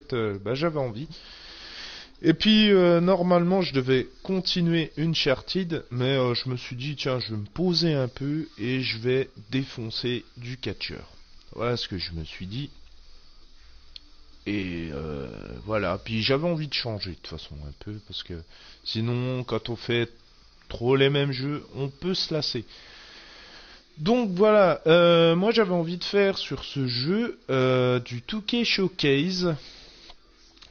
fait, j'avais envie. Et puis, normalement, je devais continuer Uncharted, mais je me suis dit, tiens, je vais me poser un peu et je vais défoncer du catcheur. Voilà ce que je me suis dit. Et voilà, puis j'avais envie de changer de toute façon un peu, parce que sinon, quand on fait trop les mêmes jeux, on peut se lasser. Donc voilà, moi j'avais envie de faire sur ce jeu du 2K Showcase,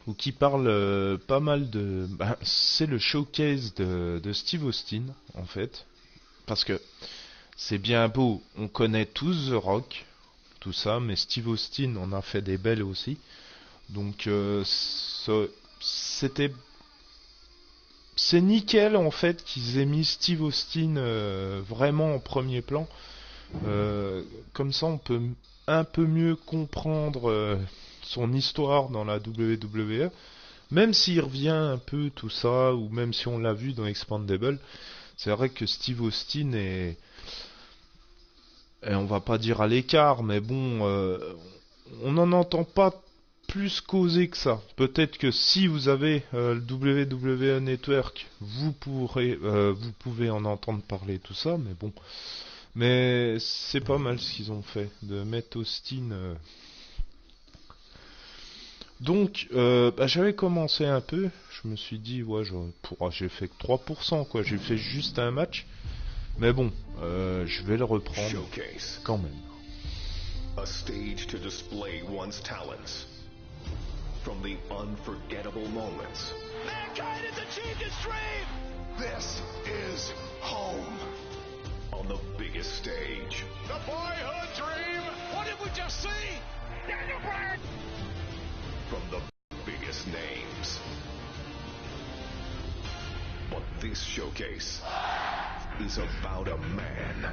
ou qui parle pas mal de... c'est le showcase de Steve Austin, en fait, parce que c'est bien beau, on connaît tous The Rock, tout ça, mais Steve Austin en a fait des belles aussi. Donc c'est nickel en fait qu'ils aient mis Steve Austin vraiment en premier plan. Comme ça on peut un peu mieux comprendre son histoire dans la WWE. Même s'il revient un peu tout ça, ou même si on l'a vu dans Expandable, c'est vrai que Steve Austin est... Et on va pas dire à l'écart, mais bon, on n'en entend pas plus causer que ça. Peut-être que si vous avez le WWE Network, vous pouvez en entendre parler tout ça, mais bon. Mais c'est pas mal ce qu'ils ont fait de mettre Austin. Donc, j'avais commencé un peu. Je me suis dit, ouais, j'ai fait que 3%, quoi. J'ai fait juste un match. Mais bon, je vais le reprendre Showcase. quand même. A stage to display one's talents. From the unforgettable moments. Mankind has achieved its dream! This is home. On the biggest stage. The boyhood dream! What did we just see? Daniel Bryan! From the biggest names. But this showcase is about a man.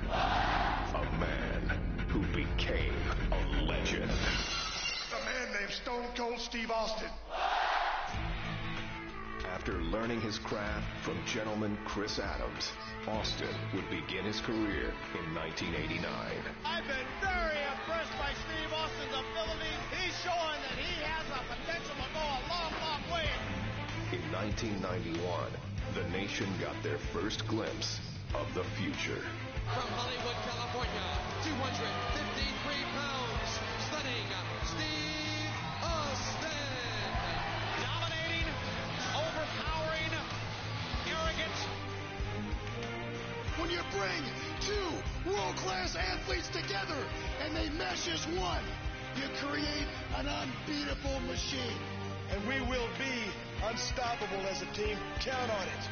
A man who became a legend. A man named Stone Cold Steve Austin. After learning his craft from gentleman Chris Adams, Austin would begin his career in 1989. I've been very impressed by Steve Austin's abilities. He's showing that he has the potential to go a long, long way. In 1991, the nation got their first glimpse of the future. From Hollywood, California, 253 pounds, stunning Steve Austin. Dominating, overpowering, arrogant. When you bring two world-class athletes together and they mesh as one, you create an unbeatable machine. And we will be unstoppable as a team. Count on it.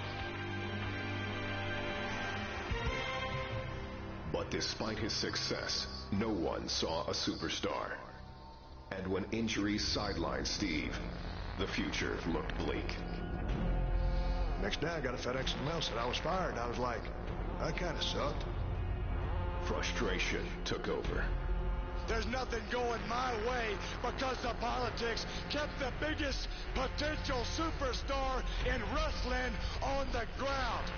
But despite his success, no one saw a superstar. And when injuries sidelined Steve, the future looked bleak. Next day I got a FedEx mail said I was fired. I was like, that kind of sucked. Frustration took over. There's nothing going my way because the politics kept the biggest potential superstar in wrestling on the ground.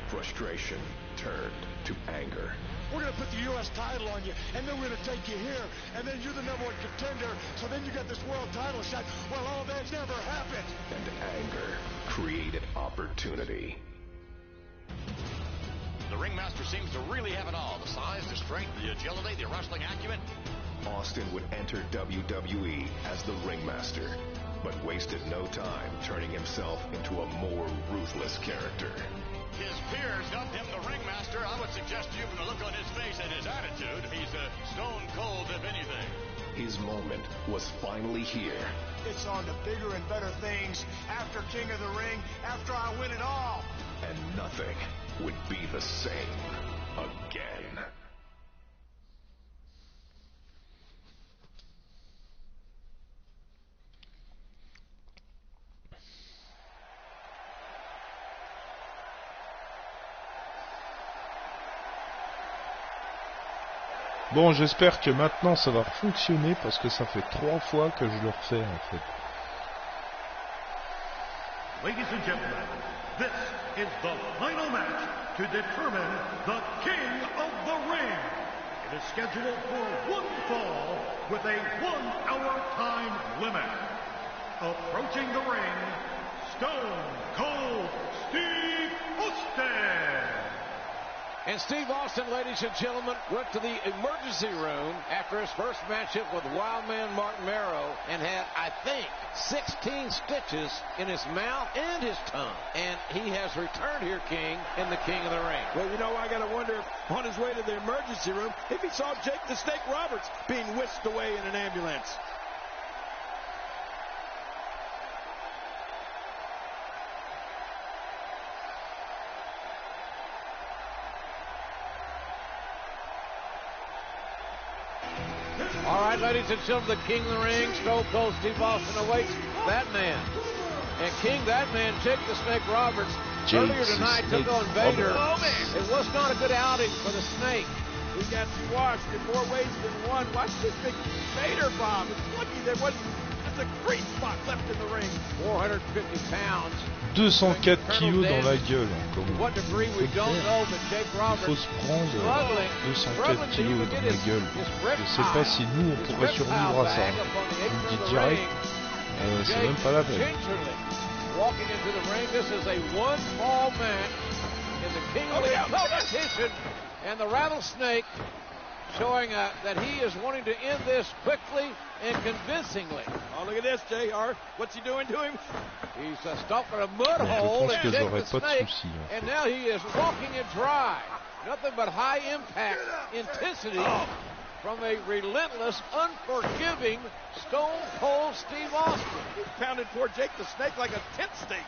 Frustration turned to anger. We're going to put the U.S. title on you, and then we're going to take you here, and then you're the number one contender, so then you got this world title shot. Well, all that never happened. And anger created opportunity. The ringmaster seems to really have it all. The size, the strength, the agility, the wrestling acumen. Austin would enter WWE as the ringmaster, but wasted no time turning himself into a more ruthless character. His peers dubbed him the ringmaster. I would suggest to you from the look on his face and his attitude, he's stone cold if anything. His moment was finally here. It's on to bigger and better things after King of the Ring, after I win it all. And nothing would be the same again. Bon, j'espère que maintenant ça va fonctionner parce que ça fait 3 fois que je le refais en fait. Ladies and gentlemen, this is the final match to determine the King of the Ring. It is scheduled for one fall with a 1-hour time limit. approaching the ring, Stone Cold Steve Austin. And Steve Austin, ladies and gentlemen, went to the emergency room after his first matchup with Wildman Martin Marrow and had, I think, 16 stitches in his mouth and his tongue. And he has returned here, King, in the King of the Ring. Well, you know, I got to wonder if on his way to the emergency room if he saw Jake the Snake Roberts being whisked away in an ambulance. All right, ladies and gentlemen, the King of the Ring, Stone Cold Steve Austin awaits that man. And King, that man, Jake the Snake Roberts, earlier tonight took on Vader. It was not a good outing for the Snake. He got squashed in more ways than one. Watch this big Vader bomb. It's lucky there wasn't just a great spot left in the ring. 450 pounds. 204 kilos dans la gueule. Comme What degree we don't know, but Jake il Roberts faut se prendre struggling 204 to kilos even dans get la his gueule. rip Je sais pas si nous on his pourrait rip survivre à ça. back up on the Je apron vous dis of the direct, ring. c'est même pas la peine. Gingerly walking into the ring. This is a one-fall match in the King of the Ring competition, and the Rattlesnake showing that he is wanting to end this quickly and convincingly. Oh, look at this, JR. What's he doing to him? He's stuck in a mud Je hole pense and que Jake j'aurais the pas de Snake, soucis. En and fait. now he is walking it dry. Nothing but high impact intensity from a relentless, unforgiving Stone Cold Steve Austin. He pounded poor Jake the Snake like a tent stake.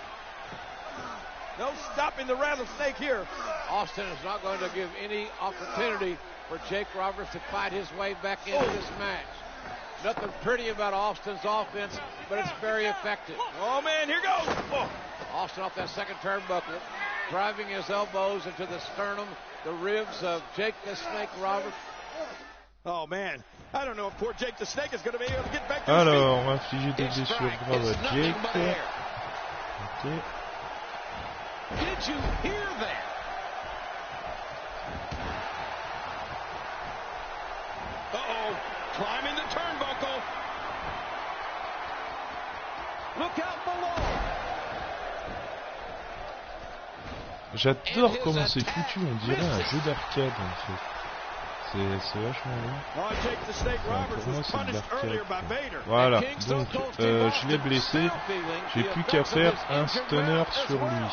No stopping the Rattlesnake here. Austin is not going to give any opportunity for Jake Roberts to fight his way back into this match. Nothing pretty about Austin's offense, but it's very effective. Oh, man, here goes. Oh. Austin off that second turnbuckle, driving his elbows into the sternum, the ribs of Jake the Snake Roberts. Oh, man. I don't know if poor Jake the Snake is going to be able to get back to Alors, his feet. on va infliger des blessures graves à Jake. Ok. Did you hear that? Uh-oh. Climbing the turnbuckle. Look out below. J'adore comment c'est foutu, on dirait un jeu d'arcade en fait. C'est vachement bien. Oh, Jake the Snake Enfin, Roberts pour moi was c'est de punished earlier by l'arcade. Vader. Voilà, donc je l'ai blessé, j'ai plus qu'à faire un stunner sur lui.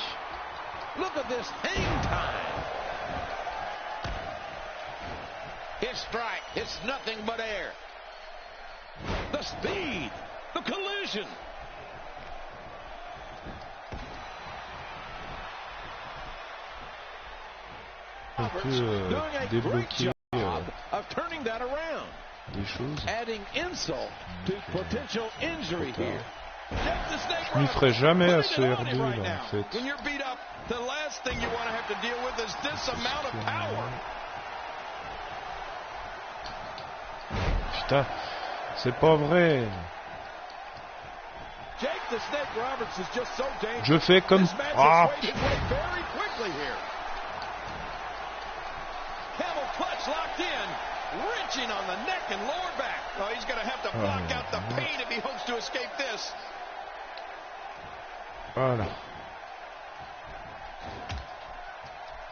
Look at this hang time. His strike, it's nothing but air. The speed, the collision. On peut débloquer Of turning that around, des choses. adding insult to potential injury here. Jake the Snake Je m'y ferai Roberts jamais à putting ce it on R2 him right là now. en fait. When you're beat up, the last thing you want to have to deal with is this amount of power. Putain, c'est pas vrai. Jake the Snake Roberts is just so dangerous. Je fais comme... This match Ah, is weighted way very quickly here. Camel clutch locked in, wrenching on the neck and lower back. Oh, he's going to have to block out the pain if he hopes to escape this. voilà.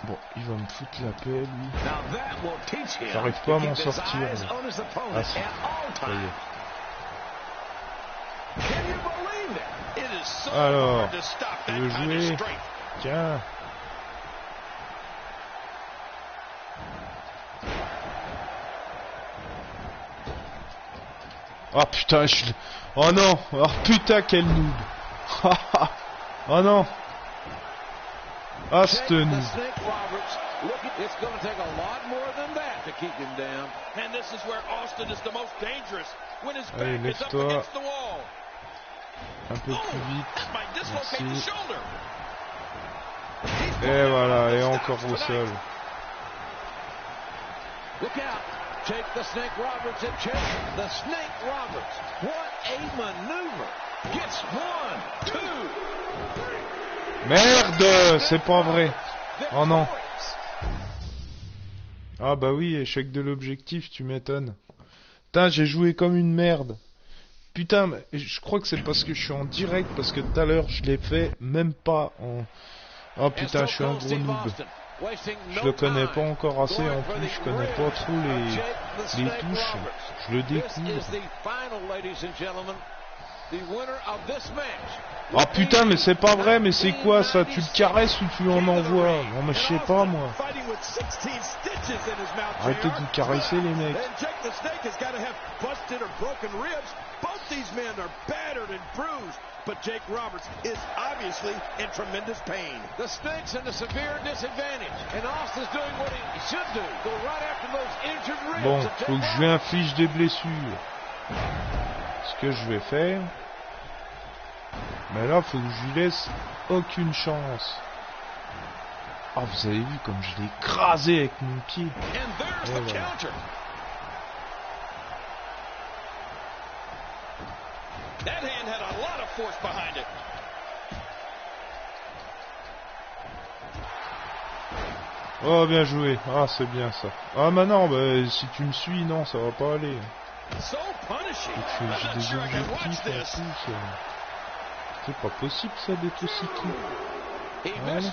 Bon, il va me foutre la paix lui. Now that will teach him J'arrive pas à to m'en keep his sortir. eyes Là. on his Ah opponent si, at all ça y times. est. Can you believe it? It is so Alors, hard to stop tu that veux kind of jouer? strength. Tiens. Oh putain, oh non. Oh putain, quel noob. Oh non. Ah, ce Jake the noob. Snake Roberts, it's going to take a lot more than that to keep him down. And this is where Austin is the most dangerous, when his Allez, back is up lève-toi. against the wall. Un peu plus vite. That might dislocate the Merci. shoulder. Et voilà, et encore au sol. Look out. Jake the Snake Roberts and Jake the Snake Roberts. What a maneuver. Gets 1, 2. Merde, c'est pas vrai. Oh non. Ah bah oui, échec de l'objectif, tu m'étonnes. Putain, j'ai joué comme une merde. Putain, mais je crois que c'est parce que je suis en direct, parce que tout à l'heure je l'ai fait même pas en... Oh putain, je suis un gros noob. Je le connais pas encore assez, en plus je connais pas trop les touches. Je le découvre. Oh putain, mais c'est pas vrai, mais c'est quoi ça? Tu le caresses ou tu en envoies? Non mais je sais pas moi. Arrêtez de vous caresser les mecs. But Jake Roberts is obviously in tremendous pain. The Snake's in a severe disadvantage, and Austin's doing what he should do. Go right after those injured ribs. Bon, faut que je lui inflige des blessures. Ce que je vais faire. Mais là, faut que je lui laisse aucune chance. Ah, oh, vous avez vu comme je l'ai écrasé avec mon pied. And there's the counter. That hand had a lot of force behind it. Oh, bien joué. Ah, c'est bien ça. Ah, mais non, bah, si tu me suis, non, ça va pas aller. So punishing. J'ai des objectifs en plus. C'est pas possible ça d'être aussi con. Voilà.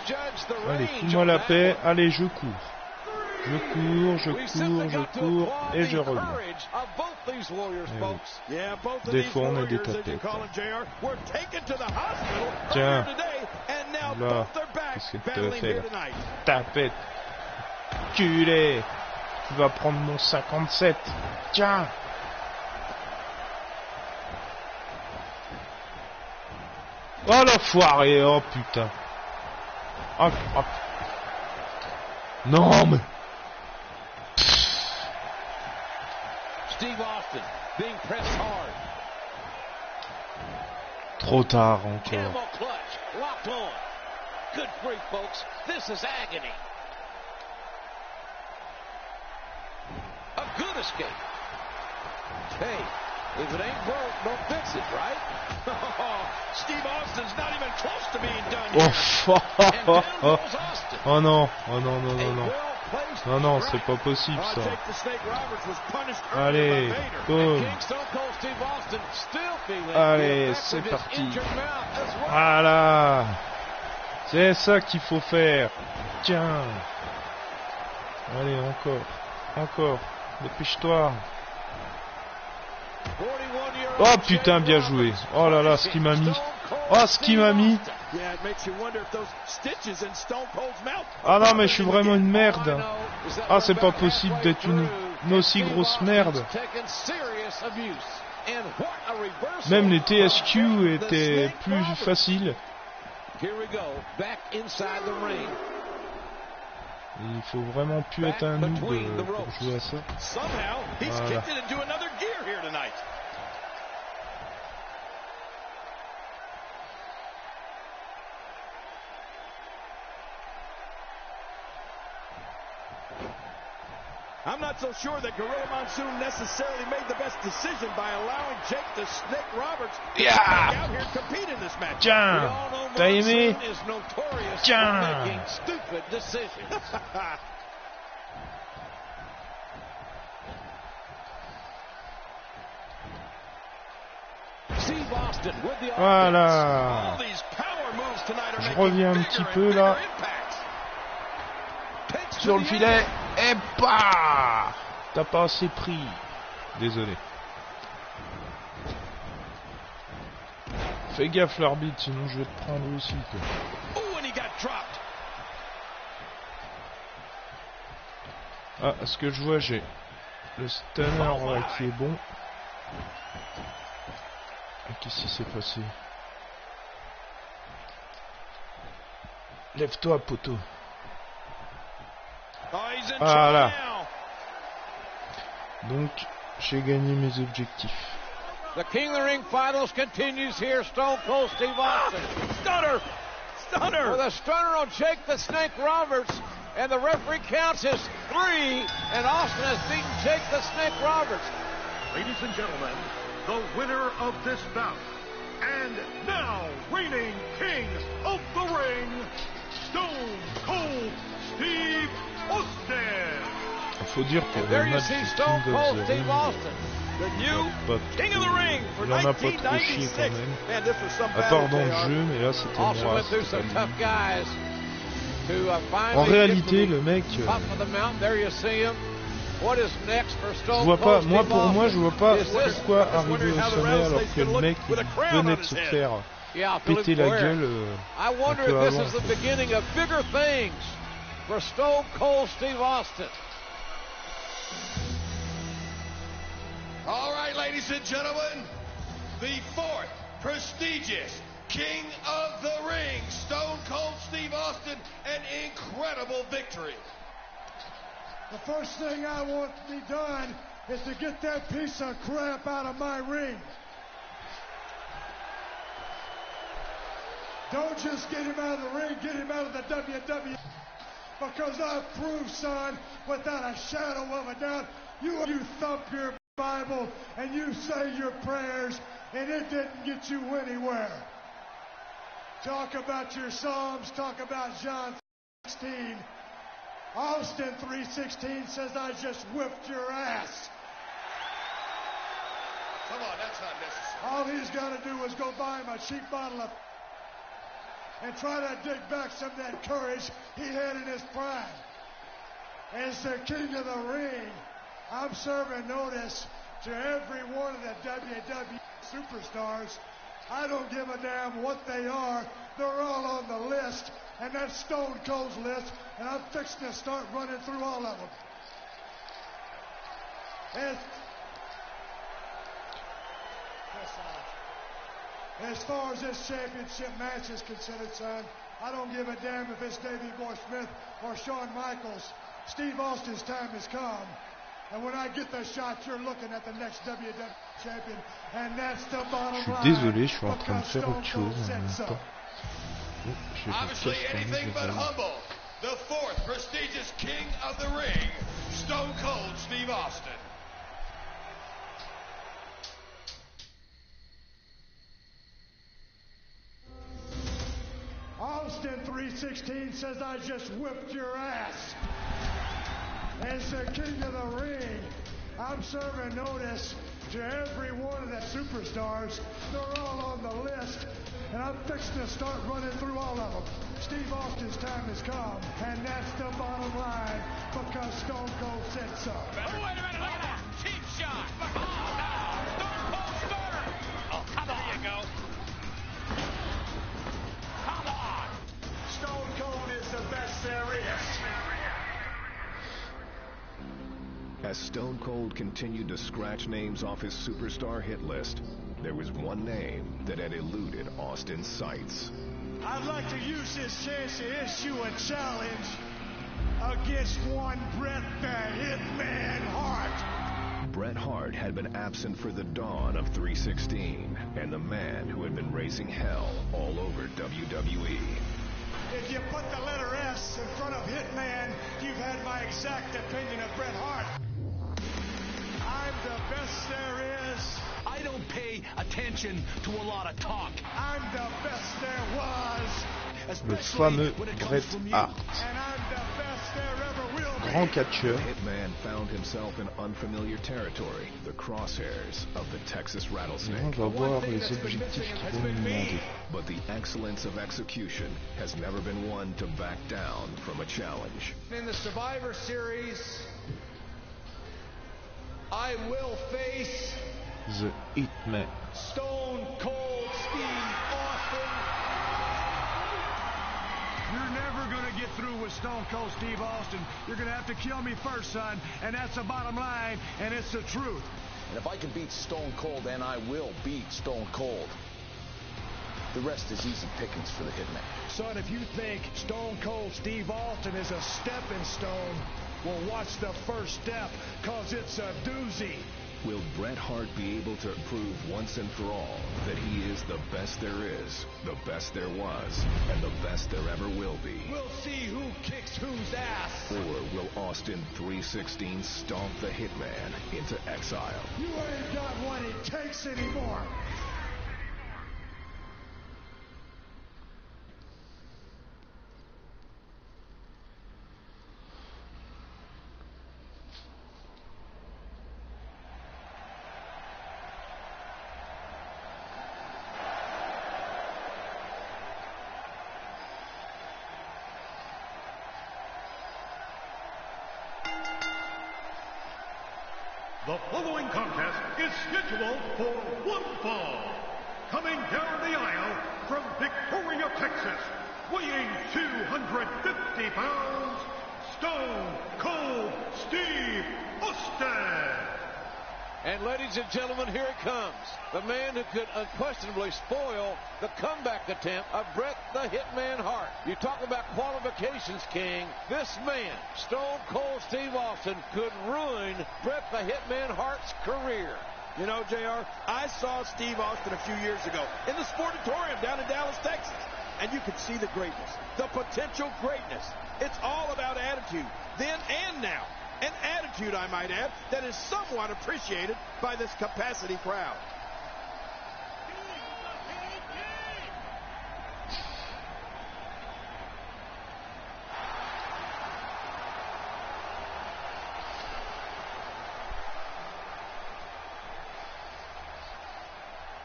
Allez, fous-moi la paix. Allez, je cours. Je cours, et je reviens. Des fois, on a des tapettes. Tiens, là, qu'est-ce que tu vas faire? Tapette, culé, tu vas prendre mon 57. Tiens. Oh l'enfoiré, oh putain. Oh, oh. Non mais... Steve Austin being pressed hard. Trop tard encore. Camel clutch, locked on. Good grief, folks. This is agony. A good escape. Hey, if it ain't broke, don't fix it, right? Steve Austin's not even close to being done here. Oh non, oh non, non, non, non. Non, non, c'est pas possible ça. Allez, boum. Allez, c'est parti. Voilà. C'est ça qu'il faut faire. Tiens. Allez, encore. Dépêche-toi. Oh putain, bien joué. Oh là là, ce qu'il m'a mis. Oh, ce qu'il m'a mis. Ah non, mais je suis vraiment une merde. Ah, c'est pas possible d'être une aussi grosse merde. Même les TSQ étaient plus faciles. Il faut vraiment plus être un noob pour jouer à ça. Voilà. I'm not so sure that Gorilla Monsoon necessarily made the best decision by allowing Jake the Snake Roberts to back out here and compete in this match. Tiens, t'as aimé? Tiens. Voilà. Je reviens un petit peu là. Sur le filet. Et bah! T'as pas assez pris. Désolé. Fais gaffe l'arbitre, sinon je vais te prendre aussi. Ah, à ce que je vois, j'ai le stunner là, qui est bon. Qu'est-ce qui s'est passé? Lève-toi, poteau. Voilà. Donc, j'ai gagné mes objectifs. The King of the Ring finals continues here. Stone Cold Steve Austin. Stunner! With a stunner on Jake the Snake Roberts. And the referee counts as 3. And Austin has beaten Jake the Snake Roberts. Ladies and gentlemen, the winner of this bout. And now, reigning King of the Ring, Stone Cold Steve Austin. Il faut dire pour le match du King of the Ring, The new King of the Ring for 1996. Man, this was some à part dans le jeu, mais là c'était moi. En réalité, le mec, je vois pas. Pour moi, je vois pas pourquoi arriver au sommet alors que le mec venait de se faire péter la gueule un peu avant. For Stone Cold Steve Austin. All right, ladies and gentlemen, the fourth prestigious King of the Ring, Stone Cold Steve Austin, an incredible victory. The first thing I want to be done is to get that piece of crap out of my ring. Don't just get him out of the ring, get him out of the WWE. Because I've proved, son, without a shadow of a doubt, you thump your Bible and you say your prayers, and it didn't get you anywhere. Talk about your Psalms, talk about John 16. Austin 3:16 says I just whipped your ass. Come on, that's not necessary. All he's got to do is go buy him a cheap bottle of and try to dig back some of that courage he had in his prime. As the King of the Ring, I'm serving notice to every one of the WWE superstars. I don't give a damn what they are. They're all on the list, and that's Stone Cold's list, and I'm fixing to start running through all of them. As far as this championship match is considered, son, I don't give a damn if it's Davey Boy Smith or Shawn Michaels. Steve Austin's time has come. And when I get the shot, you're looking at the next WWE champion. And that's the bottom line. Je suis désolé, je suis en train de faire autre chose en même temps. Obviously anything but humble. The fourth prestigious King of the Ring, Stone Cold Steve Austin. Austin 3:16 says I just whipped your ass. As the King of the Ring, I'm serving notice to every one of the superstars. They're all on the list, and I'm fixing to start running through all of them. Steve Austin's time has come, and that's the bottom line, because Stone Cold said so. Oh, wait a minute, look at that. Cheap shot. Oh, no. Stone Cold Stunner. Oh, come on. There you go. Come on. Stone Cold is the best there is. As Stone Cold continued to scratch names off his superstar hit list, there was one name that had eluded Austin's sights. I'd like to use this chance to issue a challenge against one Bret the Hitman Hart. Bret Hart had been absent for the dawn of 316, and the man who had been raising hell all over WWE. If you put the letter S in front of Hitman, you've had my exact opinion of Bret Hart. I'm the best there is. I don't pay attention to a lot of talk. I'm the best there was. Le fameux Bret Hart. And I'm the best there ever will be. Grand catcheur. Hitman found himself in unfamiliar territory, the crosshairs of the Texas Rattlesnake. On va voir les objectifs qu'ils vont nous demander. But the excellence of execution has never been one to back down from a challenge. In the Survivor Series, I will face The Hitman. Stone Cold Steve Austin. You're never going to get through with Stone Cold Steve Austin. You're going to have to kill me first, son. And that's the bottom line, and it's the truth. And if I can beat Stone Cold, then I will beat Stone Cold. The rest is easy pickings for the Hitman. Son, if you think Stone Cold Steve Austin is a stepping stone, well, watch the first step, because it's a doozy. Will Bret Hart be able to prove once and for all that he is the best there is, the best there was, and the best there ever will be? We'll see who kicks whose ass. Or will Austin 316 stomp the Hitman into exile? You ain't got what it takes anymore. The following contest is scheduled for one fall. Coming down the aisle from Victoria, Texas, weighing 250 pounds, Stone Cold Steve Austin. And ladies and gentlemen, here it comes. The man who could unquestionably spoil the comeback attempt of Bret the Hitman Hart. You talk about qualifications, King. This man, Stone Cold Steve Austin, could ruin Bret the Hitman Hart's career. You know, JR, I saw Steve Austin a few years ago in the Sportatorium down in Dallas, Texas. And you could see the greatness, the potential greatness. It's all about attitude, then and now. An attitude, I might add, that is somewhat appreciated by this capacity crowd.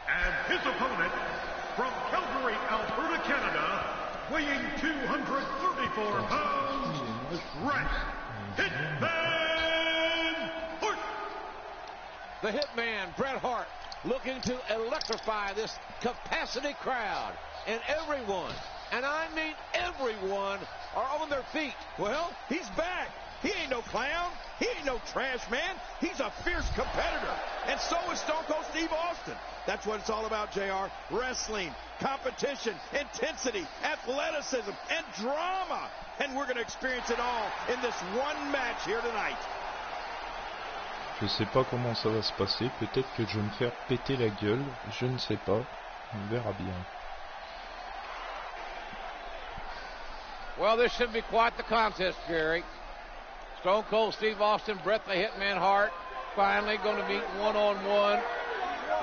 And his opponent, from Calgary, Alberta, Canada, weighing 234 pounds, Bret Hitman Hart. The Hitman, Bret Hart, looking to electrify this capacity crowd. And everyone, and I mean everyone, are on their feet. Well, he's back. He ain't no clown. He ain't no trash man. He's a fierce competitor. And so is Stone Cold Steve Austin. That's what it's all about, JR. Wrestling, competition, intensity, athleticism, and drama. And we're going to experience it all in this one match here tonight. Je sais pas comment ça va se passer. Peut-être que je vais me faire péter la gueule. Je ne sais pas. On verra bien. Well, this should be quite the contest, Jerry. Stone Cold Steve Austin, Bret the Hitman Hart, finally going to meet one-on-one.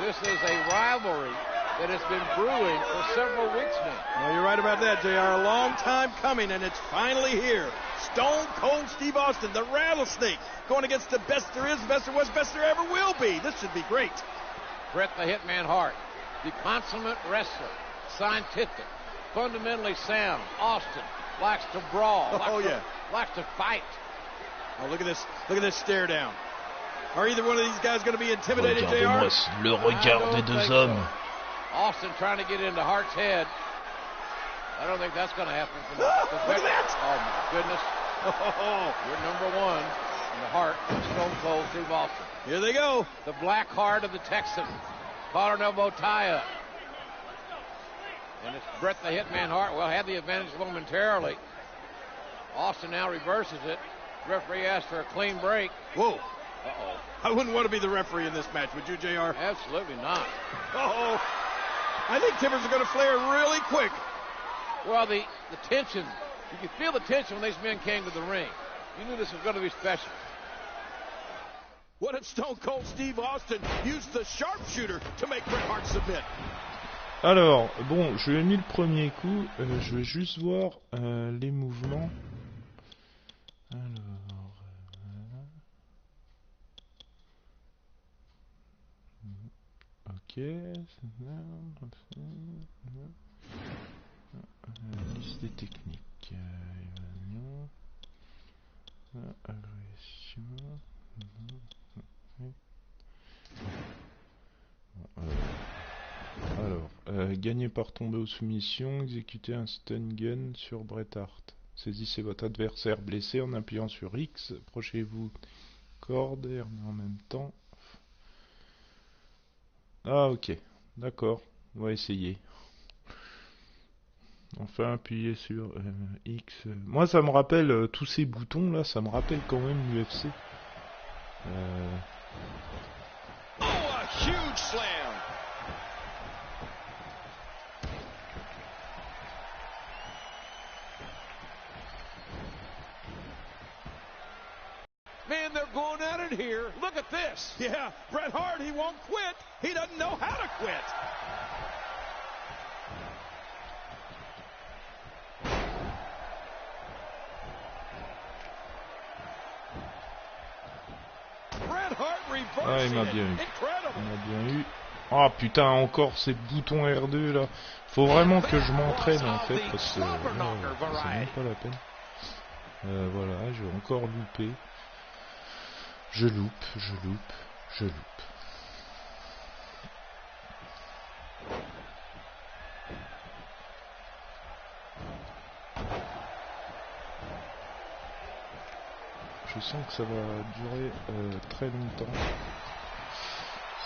This is a rivalry that has been brewing for several weeks now. Well, you're right about that, JR. A long time coming, and it's finally here. Stone Cold Steve Austin, the rattlesnake, going against the best there is, best there was, best there ever will be. This should be great. Bret the Hitman Hart, the consummate wrestler, scientific, fundamentally sound. Austin likes to brawl, likes to fight. Oh, look at this stare down. Are either one of these guys going to be intimidated, JR? Le regard des deux hommes. Austin trying to get into Hart's head. I don't think that's going to happen. Look at that! Oh, my goodness. You're number one in the Hart of Stone Cold Steve Austin. Here they go. The black heart of the Texan. Collar and elbow tie-up. And it's Bret the Hitman Hart. Well, had the advantage momentarily. Austin now reverses it. Referee asked for a clean break. Whoa. Uh-oh. I wouldn't want to be the referee in this match, would you, JR? Absolutely not. Uh-oh. I think timbers are going to flare really quick. Well, the tension, you could feel the tension when these men came to the ring. You knew this was going to be special. What if Stone Cold Steve Austin used the sharpshooter to make Bret Hart submit? Alors, bon, je lui ai mis le premier coup. Je vais juste voir les mouvements. Alors, ok, liste des techniques, évasion, agression, alors, gagner par tomber aux soumissions, exécuter un stun gun sur Bret Hart. Saisissez votre adversaire blessé en appuyant sur X, approchez-vous corde et en même temps. Ah ok, d'accord, on va essayer. Enfin appuyer sur X. Moi ça me rappelle tous ces boutons là, ça me rappelle quand même l'UFC. Oh, a huge slam! Man, they're going at it here. Look at this. Yeah, Bret Hart, he won't quit. He doesn't know how to quit. Bret Hart reversing. Ah, il m'a bien eu. Il m'a bien eu. Ah putain, encore ces boutons R2 là. Faut vraiment que je m'entraîne en fait parce que c'est même pas la peine. Voilà, j'ai encore loupé. Je loupe. Je loupe. Je sens que ça va durer très longtemps.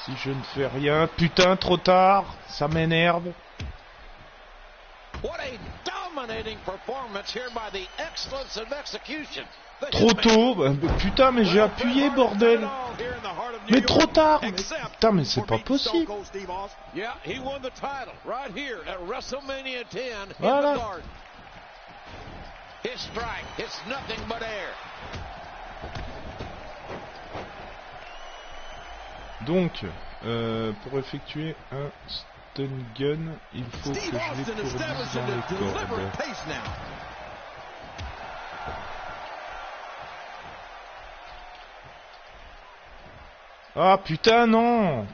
Si je ne fais rien, putain, trop tard, ça m'énerve. Trop tôt, putain, mais j'ai appuyé, bordel. Mais trop tard, mais, putain, mais c'est pas possible. Voilà. Donc, pour effectuer un stun gun, il faut que je l'étourdisse dans les cordes. Ah putain non.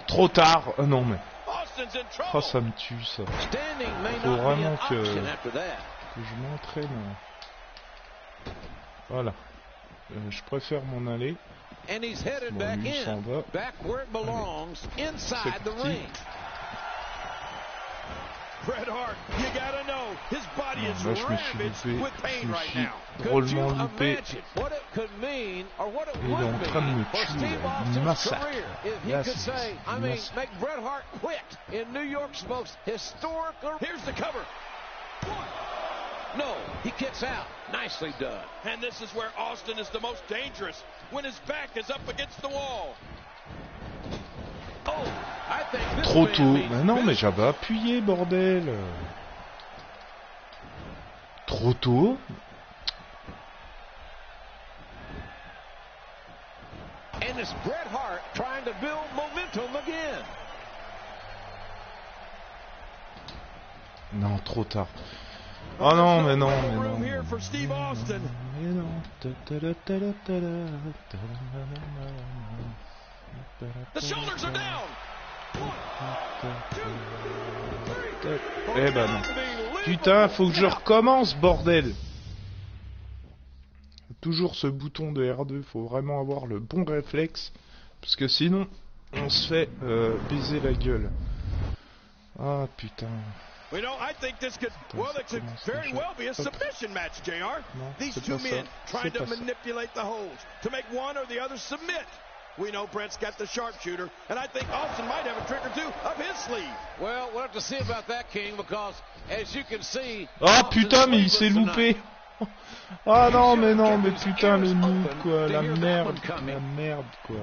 Trop tard. Non mais. Oh, ça me tue ça. Faut vraiment que je m'entraîne. Voilà. Je préfère m'en aller. Bon, lui s'en va. C'est parti. Bret Hart, you gotta know, his body is ravaged with pain right now. Drôlement loupé. Il est en train de me tuer, il me massacre. Là, c'est un massacre. Here's the cover. No, he kicks out. Nicely done. And this is where Austin is the most dangerous, when his back is up against the wall. Oh, I think this trop tôt. Mais non, mais j'avais appuyé, bordel. Trop tôt. And it's Bret Hart trying to build momentum again. Non, trop tard. Oh non, mais non, mais non. Mais non. The shoulders are down. Eh ben non. Putain, faut que je recommence, bordel. Toujours ce bouton de R2, faut vraiment avoir le bon réflexe. Parce que sinon, on se fait baiser la gueule. Ah putain. You know, I think this could, well, it could very well be a submission match, JR. These two men trying to manipulate the holds to make one or the other submit. We know Bret's got the sharpshooter, and I think Austin might have a trick or two up his sleeve. Well, we'll have to see about that, King, because as you can see. Ah putain, mais il s'est loupé. Ah non, mais putain, le noob, quoi, la merde quoi.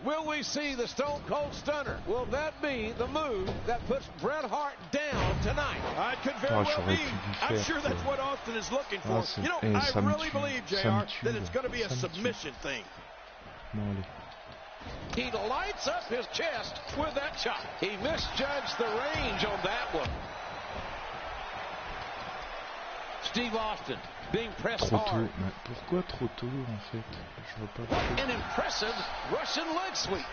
Will we see the Stone Cold Stunner? Will that be the move that puts Bret Hart down tonight? I could very well be. I'm sure that's what Austin is looking for. You know, I really believe, JR, that it's going to be a submission thing. He lights up his chest with that chop. He misjudged the range on that one. Steve Austin being pressed hard. Mais pourquoi trop tôt en fait? Je vois pas. What an impressive Russian leg sweep.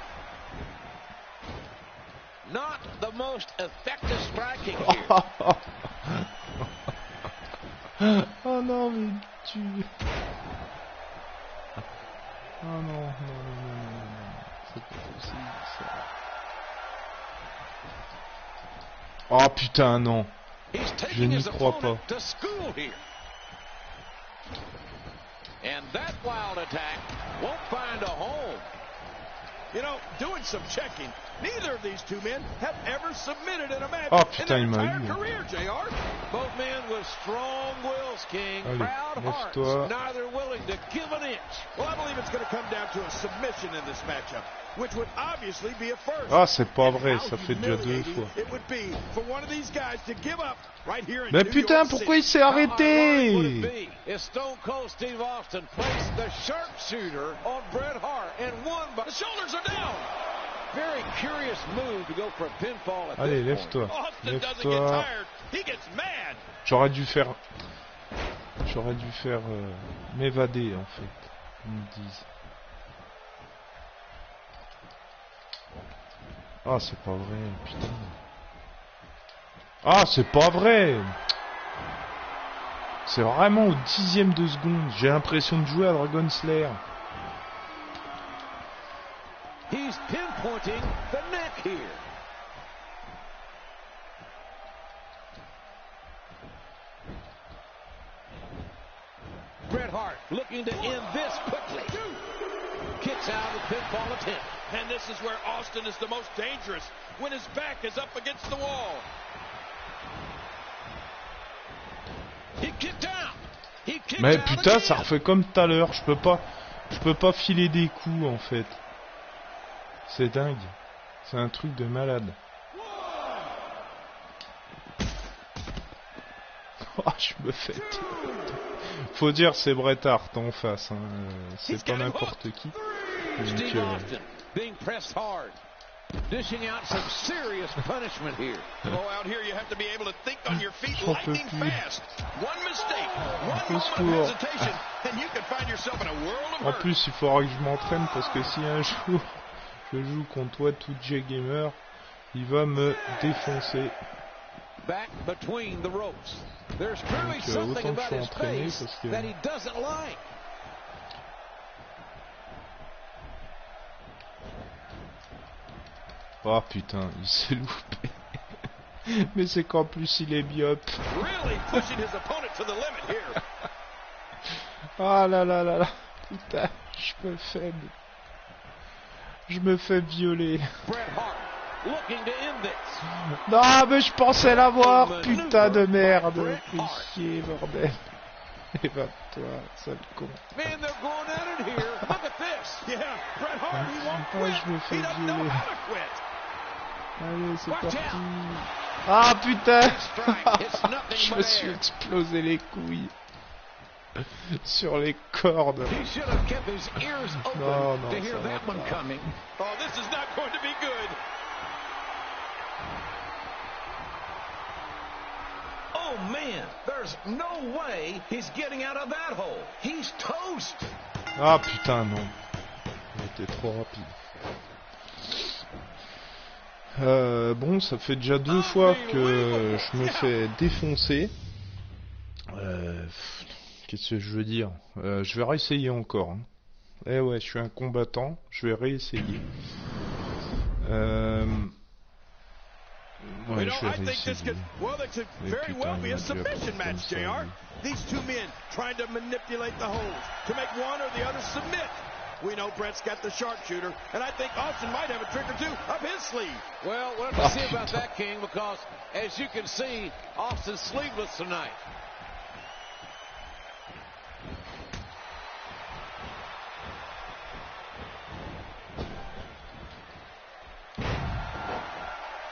Not the most effective striking here. Oh non, mais tu. Oh non. C'est pas possible ça. Oh putain, non. Je n'y crois pas. And that wild attack won't find a home. You know, doing some checking, neither of these two men have ever submitted in a match in their entire career, JR. Both men with strong wills, King. Proud hearts, neither willing to give an inch. Well, I believe it's going to come down to a submission in this matchup, which would obviously be a first. Ah, c'est pas vrai, ça fait déjà 2 fois. It would be for one of these guys to give up right here in Mais putain, pourquoi il s'est arrêté? Stone Cold Steve Austin placed the sharpshooter on Bret Hart and won by the shoulders are down. Very curious move to go for a pinfall at Allez, this point. lève-toi. Austin doesn't get tired. He gets mad. J'aurais dû faire m'évader en fait, ils me disent. Ah, c'est pas vrai, putain. Ah, c'est pas vrai. C'est vraiment au 10e de seconde. J'ai l'impression de jouer à Dragon Slayer. He's pinpointing the neck here. Bret Hart looking to end this quickly. Kicks out of the pinfall attempt. And this is where Austin is the most dangerous, when his back is up against the wall. He kicked out. He kicked Mais out putain, again. ça refait comme tout à l'heure. Je peux pas filer des coups en fait. C'est dingue. C'est un truc de malade. Oh, je me fais. Faut dire, c'est Bret Hart en face. Hein. C'est pas n'importe qui. Steve Austin being pressed hard, dishing out some serious punishment here. Oh, out here you have to be able to think on your feet J'en peux lightning plus. fast. One mistake, one Au moment secours. of hesitation, and you can find yourself in a world of En hurt. plus, il faudra que je m'entraîne parce que si un jour je joue contre toi, tout J-Gamer, il va me défoncer. Back between the ropes. There's clearly Donc, something autant que je about sois his entraîné face parce que... that he doesn't like. Oh putain, il s'est loupé. Mais c'est qu'en plus il est myope. Really pushing his opponent to the limit here. Ah là là là là. Putain, je me fais violer. Bret Hart looking to end this. Non mais je pensais l'avoir, putain de merde. Fais chier, bordel. Et va toi, sale con. Man, they're going at it here. Look at this. Yeah, Bret Hart, he won't Ah, quit. je me fais He doesn't know violer. how to quit. Allez, c'est Watch parti. out. Ah putain. Strike. It's nothing Je me but suis air. explosé les couilles. Sur les cordes. He should have kept his ears open Non, non, to hear ça va that one pas. coming. Oh, this is not going to be good. Oh, man, there's no way he's getting out of that hole. He's toast. Ah putain, non. Il était trop rapide. Bon, ça fait déjà 2 fois que je me fais défoncer. Qu'est-ce que je veux dire? Je vais réessayer encore. Hein. Eh ouais, je suis un combattant. Je vais réessayer. Ouais, You know, je vais I think this réessayer. could, well, this could Mais very well putain, be il a m'a dû submission apporter match, comme ça, JR. lui. These two men trying to manipulate the holds to make one or the other submit. We know Bret's got the sharpshooter, and I think Austin might have a trick or two up his sleeve. Well, we'll have to see about that, King, because as you can see, Austin's sleeveless tonight.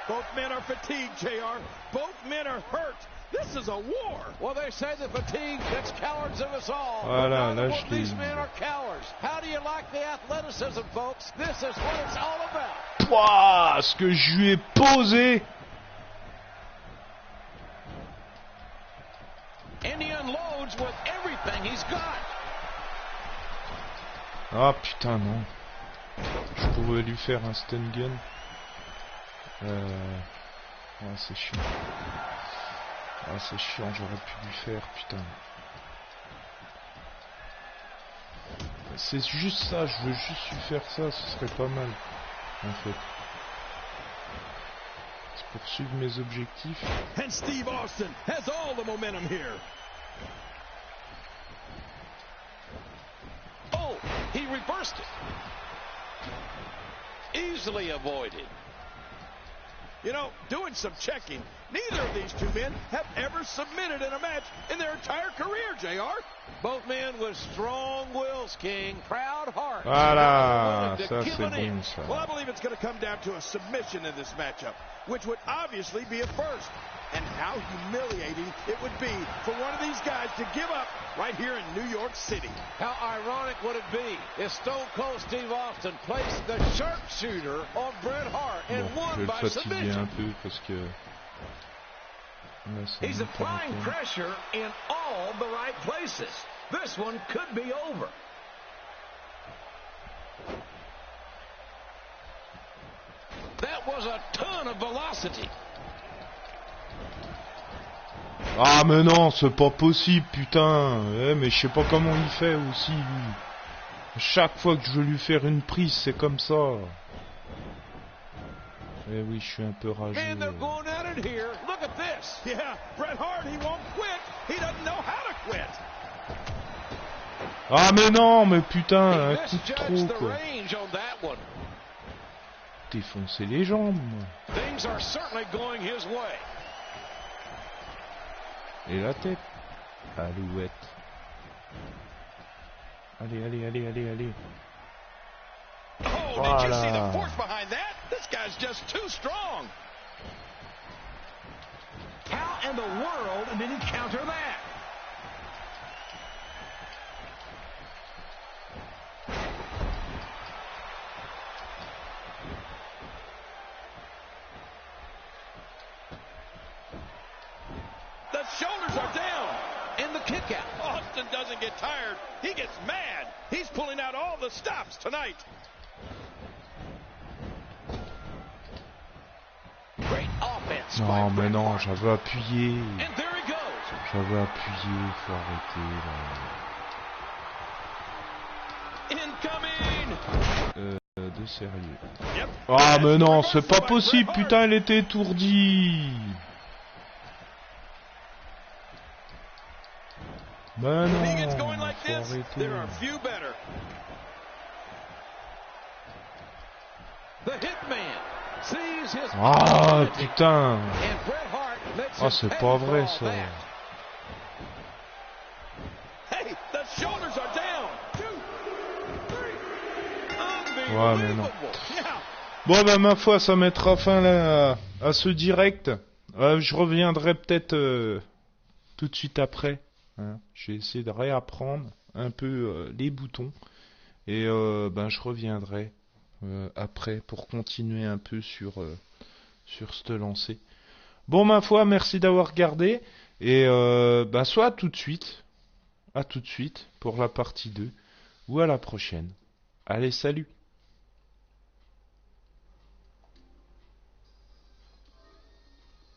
Both men are fatigued, JR. Both men are hurt. This is a war. Well, they say that fatigue gets cowards of us all. Voilà, But là, neither je one of these l'ai men dit. are cowards. How do you like the athleticism, folks? This is what it's all about. Pouah, ce que je lui ai posé. And he unloads with everything he's got. Ah putain, non. Je pourrais lui faire un stun gun. Ah, c'est chiant. Ah, c'est chiant, j'aurais pu lui faire, putain. C'est juste ça, je veux juste lui faire ça, ce serait pas mal, en fait. C'est pour suivre mes objectifs. And Steve Austin has all the momentum here. Oh, he reversed it. Easily avoided. You know, doing some checking, neither of these two men have ever submitted in a match in their entire career, JR. Both men with strong wills, King. Proud hearts. Voilà, Willing to ça give c'est it in. bon ça. Well, I believe it's going to come down to a submission in this matchup, which would obviously be a first. And how humiliating it would be for one of these guys to give up right here in New York City. How ironic would it be if Stone Cold Steve Austin placed the sharpshooter on Bret Hart and Bon, je won vais by le fatiguer submission? un peu parce que... Là, ça He's monte à la applying peine. pressure in all the right places. This one could be over. That was a ton of velocity. Ah mais non, c'est pas possible, putain. Mais je sais pas comment il fait aussi, lui. Chaque fois que je veux lui faire une prise, c'est comme ça. Eh oui, je suis un peu rageux. Man, they're going at it here. Look at this. Yeah, Bret Hart, he won't quit. He doesn't know how to quit. Ah mais non, mais putain, un coup de trop, quoi. Défoncer les jambes, moi. Things are certainly going his way. Et la tête. Alouette. Allez, allez, allez, allez, allez. Oh, did you see the force behind that? This guy's just too strong. How in the world did he counter that? The shoulders are down. And the kick out. Austin doesn't get tired. He gets mad. He's pulling out all the stops tonight. Great offense. Non, mais non, j'avais appuyé. And there he goes. J'avais appuyé, faut arrêter, là. Incoming. De sérieux. Yep. Ah, mais non, c'est pas possible, putain, il était étourdi. Ben non, He gets going like faut this. arrêter. There are few better. The Hitman sees his Ah, opportunity. putain. And Bret Hart makes Ah, him c'est pay pas for vrai, all ça. that. Hey, the shoulders are down. 2, 3. Ouais, mais non. Now, Bon, ben, ma foi, ça mettra fin là, à ce direct. Je reviendrai peut-être tout de suite après. Hein. Je vais essayer de réapprendre un peu les boutons. Et ben, je reviendrai après pour continuer un peu sur ce lancé. Bon, ma foi, merci d'avoir regardé. Et ben, soit à tout de suite pour la partie 2. Ou à la prochaine. Allez, salut!